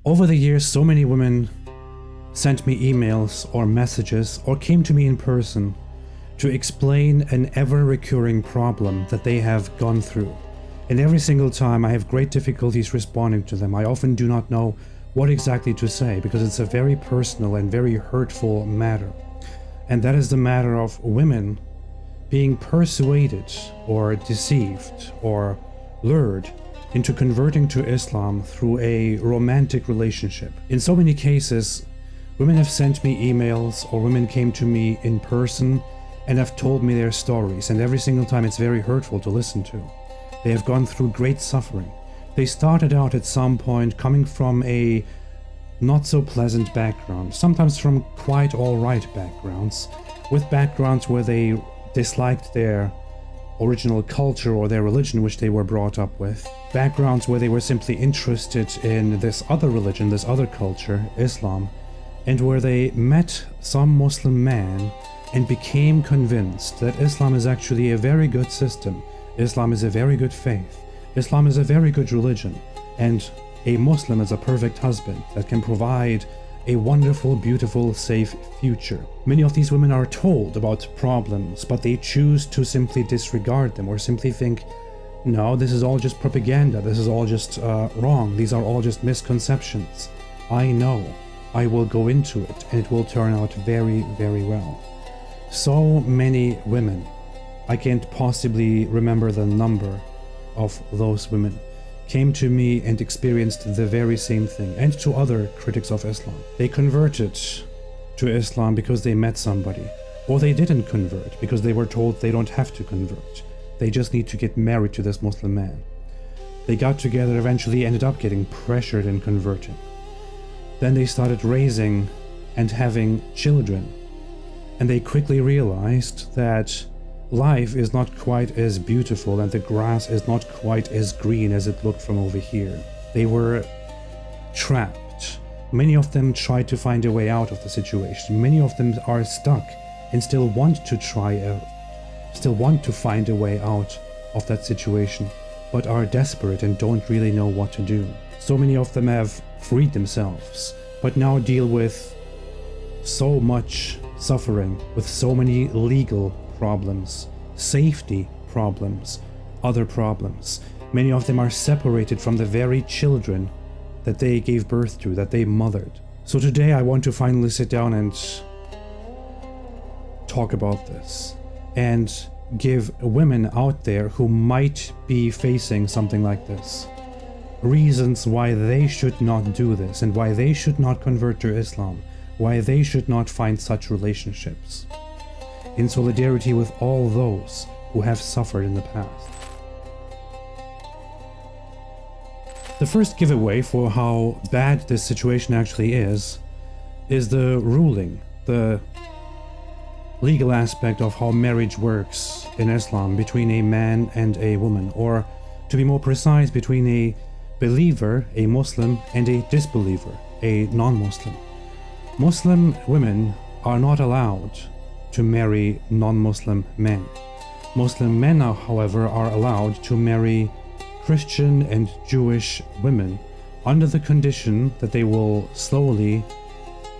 Over the years, so many women sent me emails or messages or came to me in person to explain an ever-recurring problem that they have gone through. And every single time I have great difficulties responding to them. I often do not know what exactly to say because it's a very personal and very hurtful matter. And that is the matter of women being persuaded or deceived or lured into converting to Islam through a romantic relationship. In so many cases, women have sent me emails or women came to me in person and have told me their stories, and every single time it's very hurtful to listen to. They have gone through great suffering. They started out at some point coming from a not so pleasant background, sometimes from quite alright backgrounds, with backgrounds where they disliked their original culture or their religion which they were brought up with, backgrounds where they were simply interested in this other religion, this other culture, Islam, and where they met some Muslim man and became convinced that Islam is actually a very good system, Islam is a very good faith, Islam is a very good religion, and a Muslim is a perfect husband that can provide a wonderful, beautiful, safe future. Many of these women are told about problems, but they choose to simply disregard them or simply think, no, this is all just propaganda, this is all just wrong, these are all just misconceptions. I know, I will go into it and it will turn out very, very well. So many women, I can't possibly remember the number of those women, came to me and experienced the very same thing, and to other critics of Islam. They converted to Islam because they met somebody, or they didn't convert because they were told they don't have to convert. They just need to get married to this Muslim man. They got together, eventually ended up getting pressured and converting. Then they started raising and having children, and they quickly realized that life is not quite as beautiful and the grass is not quite as green as it looked from over here. They were trapped. Many of them tried to find a way out of the situation. Many of them are stuck and still want to find a way out of that situation, but are desperate and don't really know what to do. So many of them have freed themselves, but now deal with so much suffering, with so many legal problems, safety problems, other problems. Many of them are separated from the very children that they gave birth to, that they mothered. So today I want to finally sit down and talk about this and give women out there who might be facing something like this reasons why they should not do this and why they should not convert to Islam, why they should not find such relationships, in solidarity with all those who have suffered in the past. The first giveaway for how bad this situation actually is the ruling, the legal aspect of how marriage works in Islam between a man and a woman, or to be more precise, between a believer, a Muslim, and a disbeliever, a non-Muslim. Muslim women are not allowed to marry non-Muslim men. Muslim men, however, are allowed to marry Christian and Jewish women under the condition that they will slowly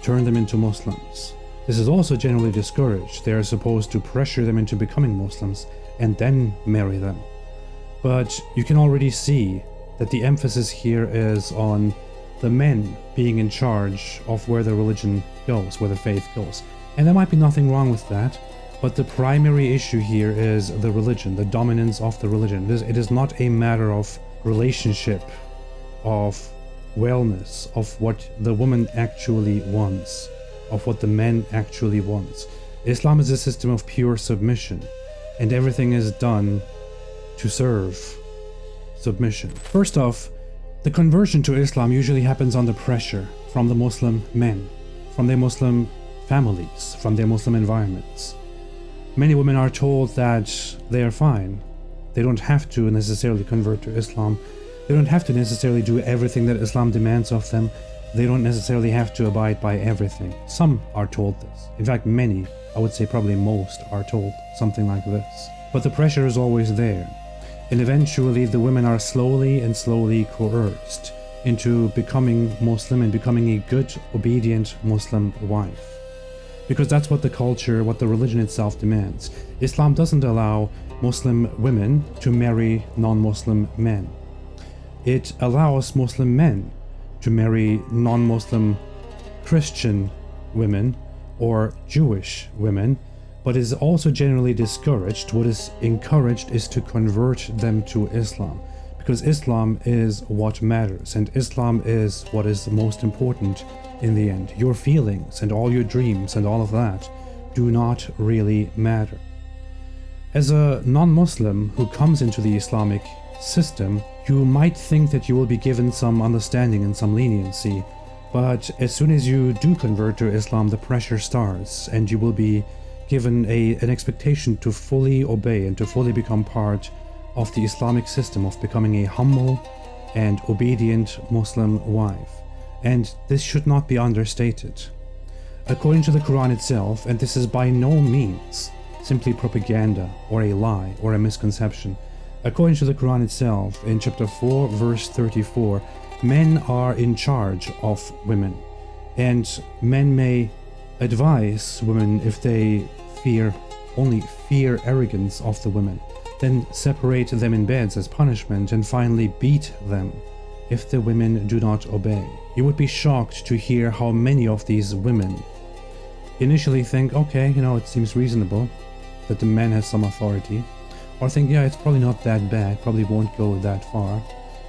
turn them into Muslims. This is also generally discouraged. They are supposed to pressure them into becoming Muslims and then marry them. But you can already see that the emphasis here is on the men being in charge of where the religion goes, where the faith goes. And there might be nothing wrong with that, but the primary issue here is the religion, the dominance of the religion. It is not a matter of relationship, of wellness, of what the woman actually wants, of what the man actually wants. Islam is a system of pure submission, and everything is done to serve submission. First off, the conversion to Islam usually happens under pressure from the Muslim men, from their Muslim families, from their Muslim environments. Many women are told that they are fine. They don't have to necessarily convert to Islam. They don't have to necessarily do everything that Islam demands of them. They don't necessarily have to abide by everything. Some are told this. In fact, many, I would say probably most, are told something like this. But the pressure is always there. And eventually the women are slowly coerced into becoming Muslim and becoming a good, obedient Muslim wife. Because that's what the culture, what the religion itself demands. Islam doesn't allow Muslim women to marry non-Muslim men. It allows Muslim men to marry non-Muslim Christian women or Jewish women, but is also generally discouraged. What is encouraged is to convert them to Islam, because Islam is what matters, and Islam is what is most important in the end. Your feelings and all your dreams and all of that do not really matter. As a non-Muslim who comes into the Islamic system, you might think that you will be given some understanding and some leniency, but as soon as you do convert to Islam, the pressure starts, and you will be given an expectation to fully obey and to fully become part of the Islamic system, of becoming a humble and obedient Muslim wife. And this should not be understated. According to the Quran itself, and this is by no means simply propaganda or a lie or a misconception, according to the Quran itself, in chapter 4, verse 34, men are in charge of women, and men may advise women if they only fear arrogance of the women, then separate them in beds as punishment, and finally beat them if the women do not obey. You would be shocked to hear how many of these women initially think, okay, it seems reasonable that the man has some authority, or think, yeah, it's probably not that bad, probably won't go that far,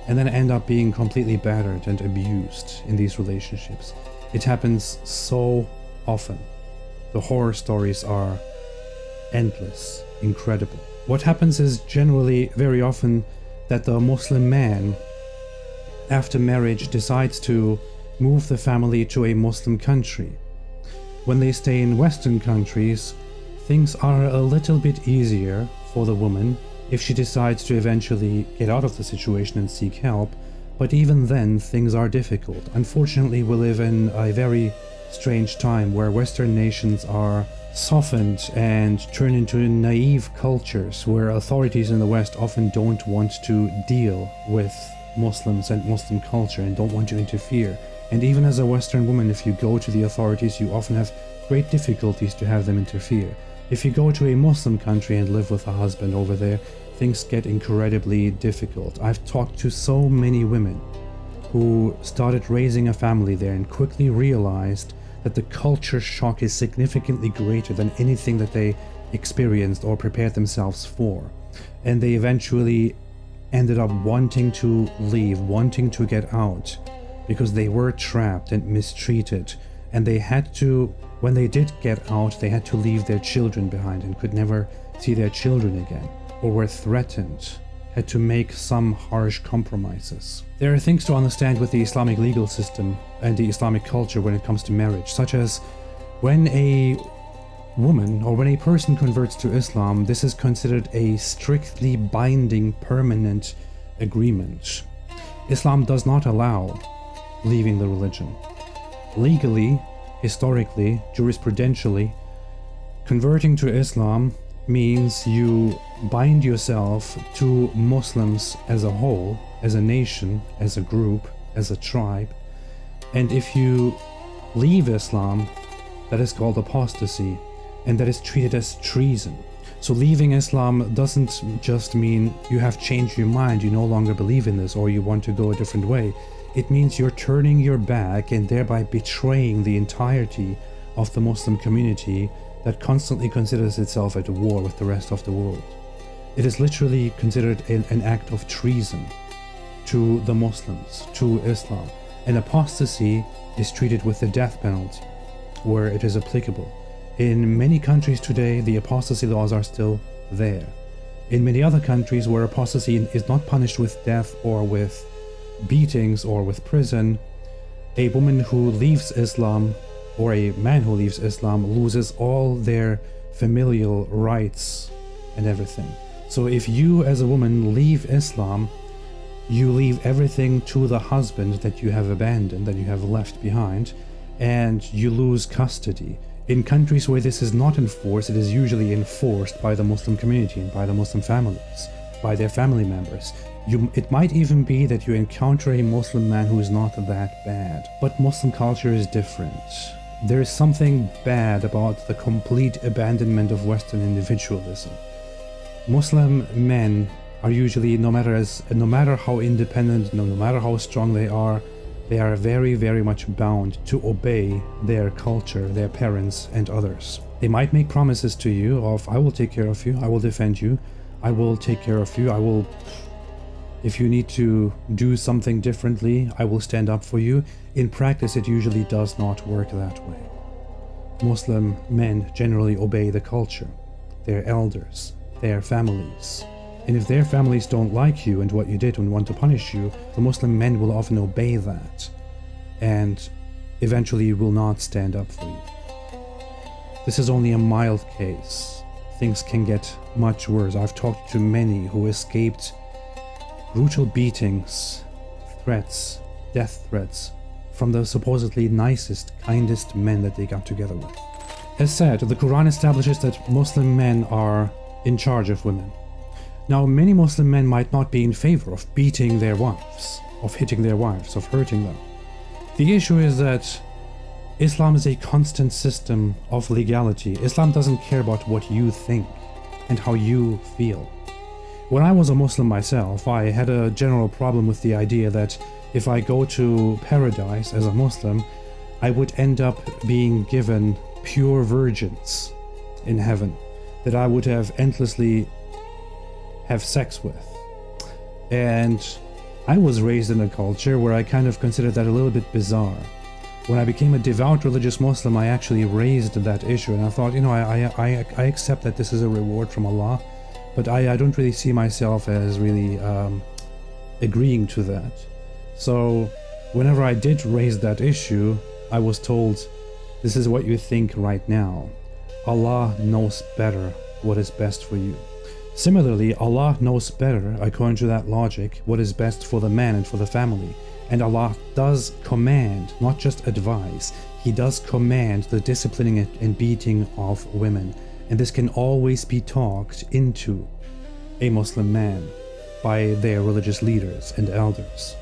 and then end up being completely battered and abused in these relationships. It happens so often. The horror stories are endless, incredible. What happens is generally very often that the Muslim man, after marriage, decides to move the family to a Muslim country. When they stay in Western countries, things are a little bit easier for the woman if she decides to eventually get out of the situation and seek help, but even then things are difficult. Unfortunately, we live in a very strange time where Western nations are softened and turn into naive cultures where authorities in the West often don't want to deal with Muslims and Muslim culture and don't want to interfere. And even as a Western woman, if you go to the authorities, you often have great difficulties to have them interfere. If you go to a Muslim country and live with a husband over there, things get incredibly difficult. I've talked to so many women who started raising a family there and quickly realized that the culture shock is significantly greater than anything that they experienced or prepared themselves for. And they eventually ended up wanting to leave, wanting to get out, because they were trapped and mistreated. And they had to, when they did get out, they had to leave their children behind and could never see their children again, or were threatened, had to make some harsh compromises. There are things to understand with the Islamic legal system and the Islamic culture when it comes to marriage, such as when a woman or when a person converts to Islam, this is considered a strictly binding permanent agreement. Islam does not allow leaving the religion. Legally, historically, jurisprudentially, converting to Islam means you bind yourself to Muslims as a whole, as a nation, as a group, as a tribe. And if you leave Islam, that is called apostasy, and that is treated as treason. So leaving Islam doesn't just mean you have changed your mind, you no longer believe in this, or you want to go a different way. It means you're turning your back and thereby betraying the entirety of the Muslim community that constantly considers itself at war with the rest of the world. It is literally considered an act of treason to the Muslims, to Islam. And apostasy is treated with the death penalty where it is applicable. In many countries today, the apostasy laws are still there. In many other countries where apostasy is not punished with death or with beatings or with prison, a woman who leaves Islam or a man who leaves Islam loses all their familial rights and everything. So if you as a woman leave Islam, you leave everything to the husband that you have abandoned, that you have left behind, and you lose custody. In countries where this is not enforced, it is usually enforced by the Muslim community and by the Muslim families. by their family members. It might even be that you encounter a Muslim man who is not that bad. But Muslim culture is different. There is something bad about the complete abandonment of Western individualism. Muslim men are usually, no matter how independent, no matter how strong they are very, very much bound to obey their culture, their parents and others. They might make promises to you of, I will take care of you, I will defend you, I will take care of you, if you need to do something differently, I will stand up for you. In practice, it usually does not work that way. Muslim men generally obey the culture, their elders, their families. And if their families don't like you and what you did and want to punish you, the Muslim men will often obey that and eventually will not stand up for you. This is only a mild case. Things can get much worse. I've talked to many who escaped brutal beatings, threats, death threats from the supposedly nicest, kindest men that they got together with. As said, the Quran establishes that Muslim men are in charge of women. Now, many Muslim men might not be in favor of beating their wives, of hitting their wives, of hurting them. The issue is that Islam is a constant system of legality. Islam doesn't care about what you think and how you feel. When I was a Muslim myself, I had a general problem with the idea that if I go to paradise as a Muslim, I would end up being given pure virgins in heaven that I would have endlessly have sex with. And I was raised in a culture where I kind of considered that a little bit bizarre. When I became a devout religious Muslim, I actually raised that issue, and I thought, I accept that this is a reward from Allah, but I don't really see myself as really agreeing to that. So whenever I did raise that issue, I was told, this is what you think right now. Allah knows better what is best for you. Similarly, Allah knows better, according to that logic, what is best for the man and for the family. And Allah does command, not just advise, He does command the disciplining and beating of women. And this can always be talked into a Muslim man by their religious leaders and elders.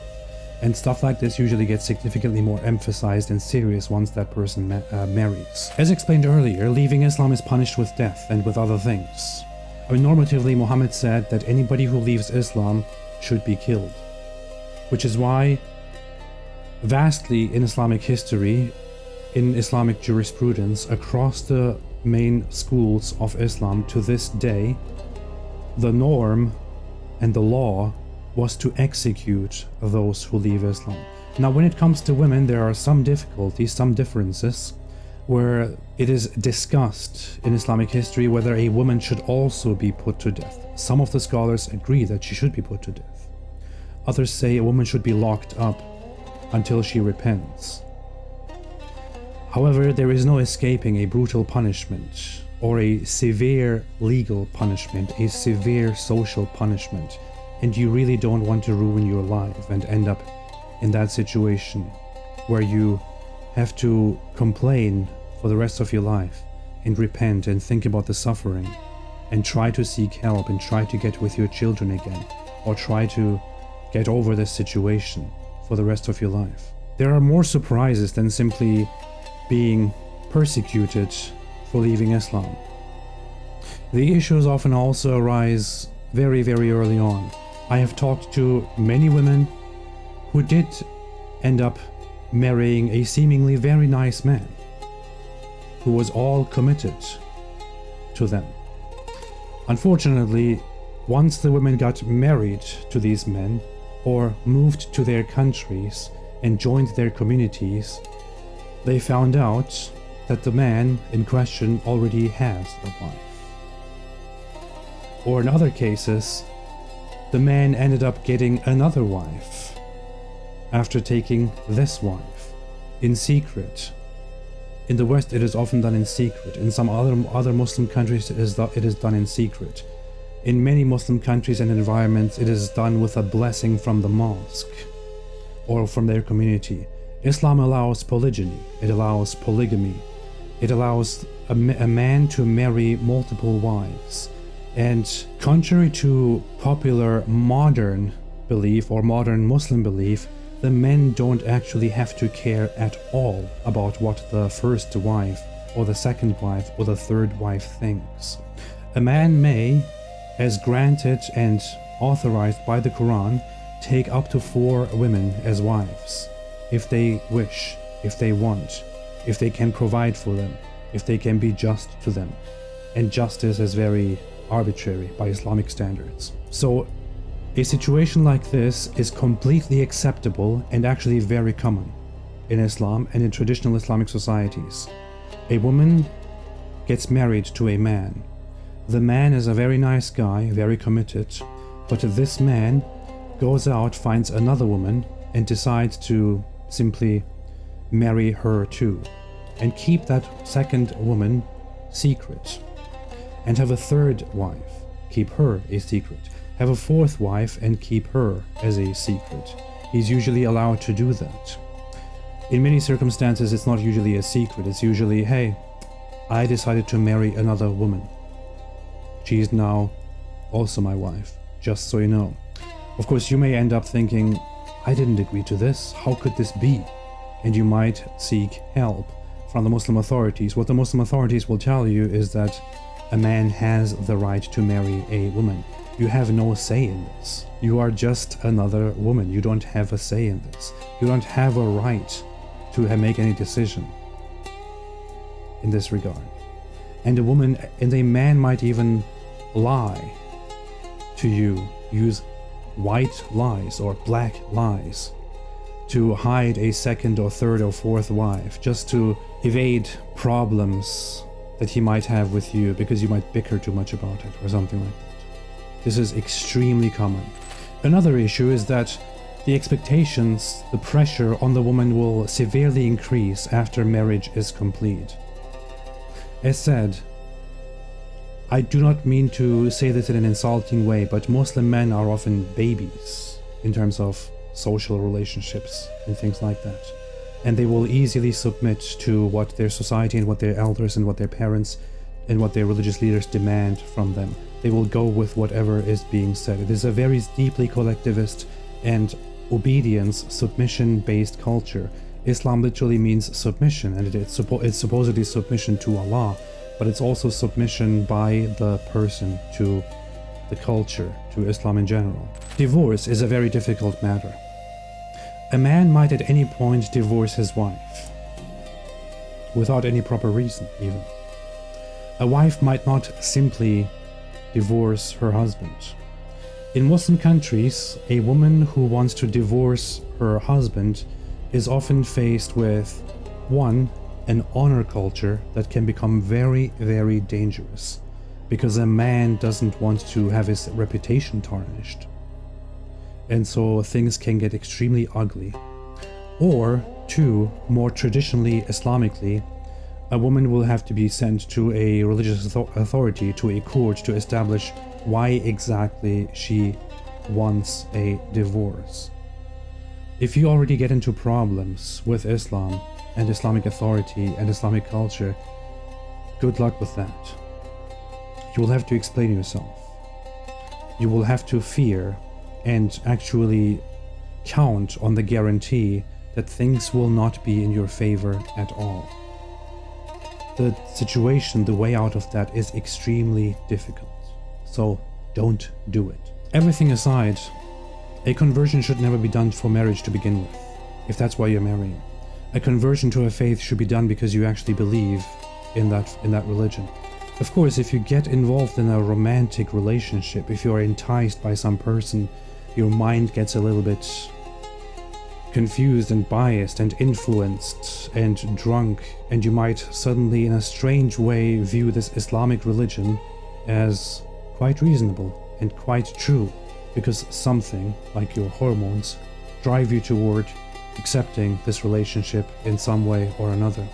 And stuff like this usually gets significantly more emphasized and serious once that person marries. As explained earlier, leaving Islam is punished with death and with other things. Normatively, Muhammad said that anybody who leaves Islam should be killed. Which is why vastly in Islamic history, in Islamic jurisprudence, across the main schools of Islam to this day, the norm and the law was to execute those who leave Islam. Now, when it comes to women, there are some difficulties, some differences, where it is discussed in Islamic history whether a woman should also be put to death. Some of the scholars agree that she should be put to death. Others say a woman should be locked up until she repents. However, there is no escaping a brutal punishment or a severe legal punishment, a severe social punishment, and you really don't want to ruin your life and end up in that situation where you have to complain for the rest of your life and repent and think about the suffering and try to seek help and try to get with your children again, or try to get over this situation for the rest of your life. There are more surprises than simply being persecuted for leaving Islam. The issues often also arise very, very early on. I have talked to many women who did end up marrying a seemingly very nice man who was all committed to them. Unfortunately, once the women got married to these men or moved to their countries and joined their communities, they found out that the man in question already has a wife. Or in other cases, the man ended up getting another wife after taking this wife in secret. In the West, it is often done in secret. In some other Muslim countries, it is done in secret. In many Muslim countries and environments, it is done with a blessing from the mosque or from their community. Islam allows polygyny, it allows polygamy, it allows a man to marry multiple wives, And contrary to popular modern belief or modern Muslim belief, the men don't actually have to care at all about what the first wife or the second wife or the third wife thinks. A man may, as granted and authorized by the Quran, take up to 4 women as wives, if they wish, if they want, if they can provide for them, if they can be just to them. And justice is very arbitrary by Islamic standards. So a situation like this is completely acceptable and actually very common in Islam and in traditional Islamic societies. A woman gets married to a man. The man is a very nice guy, very committed, but this man goes out, finds another woman, and decides to simply marry her too, and keep that second woman secret, and have a third wife, keep her a secret, have a fourth wife and keep her as a secret. He's usually allowed to do that. In many circumstances, it's not usually a secret. It's usually, hey, I decided to marry another woman. She is now also my wife, just so you know. Of course, you may end up thinking, I didn't agree to this. How could this be? And you might seek help from the Muslim authorities. What the Muslim authorities will tell you is that a man has the right to marry a woman. You have no say in this. You are just another woman. You don't have a say in this. You don't have a right to make any decision in this regard. And a man might even lie to you, use white lies or black lies to hide a second or third or fourth wife, just to evade problems that he might have with you because you might bicker too much about it or something like that. This is extremely common. Another issue is that the expectations, the pressure on the woman will severely increase after marriage is complete. As said, I do not mean to say this in an insulting way, but Muslim men are often babies in terms of social relationships and things like that. And they will easily submit to what their society and what their elders and what their parents and what their religious leaders demand from them. They will go with whatever is being said. It is a very deeply collectivist and obedience, submission-based culture. Islam literally means submission, and it's supposedly submission to Allah, but it's also submission by the person to the culture, to Islam in general. Divorce is a very difficult matter. A man might at any point divorce his wife, without any proper reason even. A wife might not simply divorce her husband. In Muslim countries, a woman who wants to divorce her husband is often faced with, one, an honor culture that can become very, very dangerous, because a man doesn't want to have his reputation tarnished. And so things can get extremely ugly. Or, two, more traditionally Islamically, a woman will have to be sent to a religious authority, to a court, to establish why exactly she wants a divorce. If you already get into problems with Islam and Islamic authority and Islamic culture, good luck with that. You will have to explain yourself. You will have to fear and actually count on the guarantee that things will not be in your favor at all. The situation, the way out of that is extremely difficult. So don't do it. Everything aside, a conversion should never be done for marriage to begin with, if that's why you're marrying. A conversion to a faith should be done because you actually believe in that religion. Of course, if you get involved in a romantic relationship, if you're enticed by some person, your mind gets a little bit confused and biased and influenced and drunk, and you might suddenly in a strange way view this Islamic religion as quite reasonable and quite true, because something like your hormones drive you toward accepting this relationship in some way or another.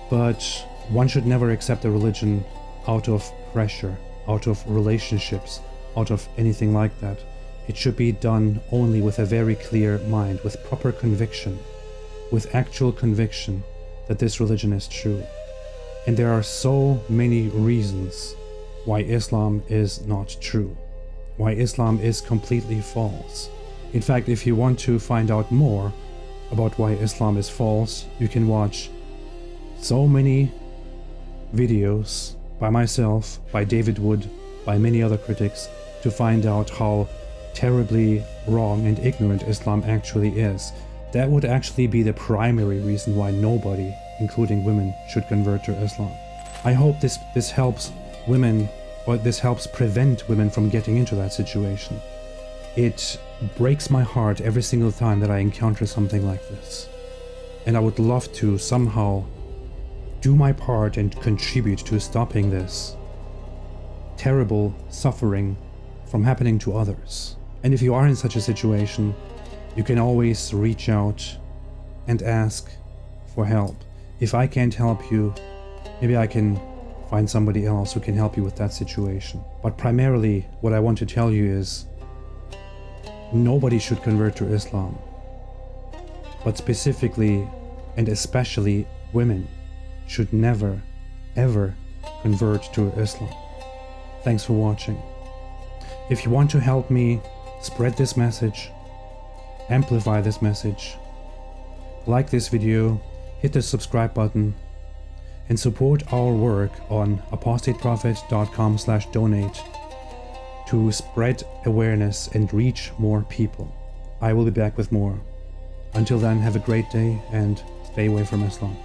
But one should never accept a religion out of pressure, out of relationships, out of anything like that. It should be done only with a very clear mind, with proper conviction, with actual conviction that this religion is true. And there are so many reasons why Islam is not true, why Islam is completely false. In fact, if you want to find out more about why Islam is false, you can watch so many videos by myself, by David Wood, by many other critics, to find out how terribly wrong and ignorant Islam actually is. That would actually be the primary reason why nobody, including women, should convert to Islam. I hope this helps women, or this helps prevent women from getting into that situation. It breaks my heart every single time that I encounter something like this. And I would love to somehow do my part and contribute to stopping this terrible suffering from happening to others. And if you are in such a situation, you can always reach out and ask for help. If I can't help you, maybe I can find somebody else who can help you with that situation. But primarily, what I want to tell you is, nobody should convert to Islam. But specifically, and especially women, should never, ever convert to Islam. Thanks for watching. If you want to help me spread this message, amplify this message, like this video, hit the subscribe button, and support our work on apostateprophet.com/donate to spread awareness and reach more people. I will be back with more. Until then, have a great day and stay away from Islam.